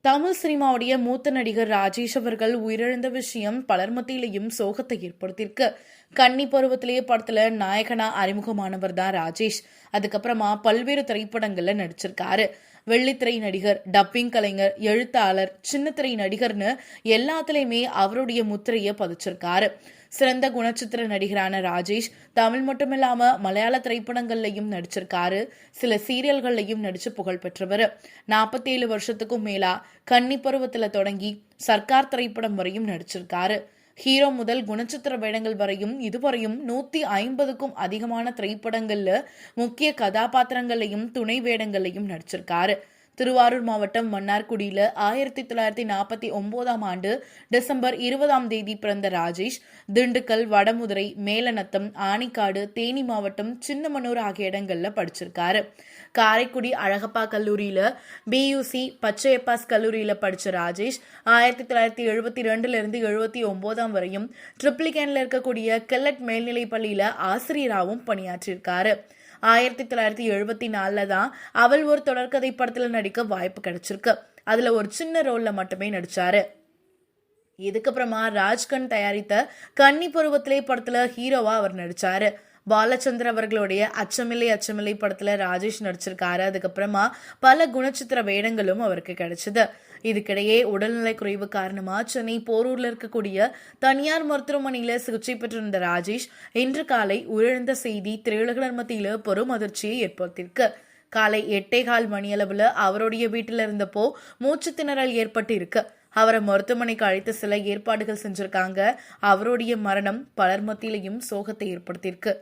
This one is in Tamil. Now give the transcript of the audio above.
தமிழ் சினிமாவுடைய மூத்த நடிகர் ராஜேஷ் அவர்கள் உயிரிழந்த விஷயம் பலர் மத்தியிலையும் சோகத்தை ஏற்படுத்தியிருக்கு. கன்னி பருவத்திலேயே படத்துல நாயகனா அறிமுகமானவர் தான் ராஜேஷ். அதுக்கப்புறமா பல்வேறு திரைப்படங்கள்ல நடிச்சிருக்காரு. வெள்ளித்திரை நடிகர், டப்பிங் கலைஞர், எழுத்தாளர், சின்னத்திரை நடிகர்னு எல்லாத்துலயுமே அவருடைய முத்திரையை பதிச்சிருக்காரு. சிறந்த குணச்சித்திர நடிகரான ராஜேஷ் தமிழ் மட்டுமில்லாம மலையாள திரைப்படங்கள்லையும் நடிச்சிருக்காரு. சில சீரியல்கள்லையும் நடிச்சு புகழ் பெற்றவர். 47 வருஷத்துக்கும் மேலா கன்னி பருவத்துல தொடங்கி சர்க்கார் திரைப்படம் வரையும் நடிச்சிருக்காரு. ஹீரோ முதல் குணச்சித்திர வேடங்கள் வரையும் இதுவரையும் 150க்கும் அதிகமான திரைப்படங்கள்ல முக்கிய கதாபாத்திரங்களையும் துணை வேடங்களையும் நடிச்சிருக்காரு. திருவாரூர் மாவட்டம் மன்னார்குடியில 1949ஆம் ஆண்டு டிசம்பர் 20ஆம் தேதி பிறந்த ராஜேஷ் திண்டுக்கல், வடமுதுரை, மேலநத்தம், ஆனிக்காடு, தேனி மாவட்டம் சின்னமனூர் ஆகிய இடங்கள்ல படிச்சிருக்காரு. காரைக்குடி அழகப்பா கல்லூரியில BUC, பச்சையப்பாஸ் கல்லூரியில படிச்ச ராஜேஷ் 1972 இருந்து 79 வரையும் ட்ரிப்ளிகேன்ல இருக்கக்கூடிய கெல்லட் மேல்நிலை பள்ளியில ஆசிரியராகவும் பணியாற்றியிருக்காரு. 1974 தான் அவள் ஒரு தொடர்கதை படத்துல நடிக்க வாய்ப்பு கிடைச்சிருக்கு. அதுல ஒரு சின்ன ரோல்ல மட்டுமே நடிச்சாரு. இதுக்கப்புறமா ராஜ்கன் தயாரித்த கன்னி பருவத்திலே படத்துல ஹீரோவா அவர் நடிச்சாரு. பாலச்சந்தர் அவர்களுடைய அச்சமில்லை அச்சமில்லை படத்துல ராஜேஷ் நடிச்சிருக்காரு. அதுக்கப்புறமா பல குணச்சித்திர வேடங்களும் அவருக்கு கிடைச்சது. இதுக்கிடையே உடல்நலை குறைவு காரணமா சென்னை போரூர்ல இருக்கக்கூடிய தனியார் மருத்துவமனையில சிகிச்சை பெற்றிருந்த ராஜேஷ் இன்று காலை உயிரிழந்த செய்தி திரையுலகினர் மத்தியில பெரும் அதிர்ச்சியை ஏற்படுத்தியிருக்கு. காலை 8:15 மணியளவுல அவருடைய வீட்டில இருந்தப்போ மூச்சு திணறல் ஏற்பட்டு இருக்கு. அவரை மருத்துவமனைக்கு அழைத்து சில ஏற்பாடுகள் செஞ்சிருக்காங்க. அவருடைய மரணம் பலர் மத்தியிலையும் சோகத்தை ஏற்படுத்தியிருக்கு.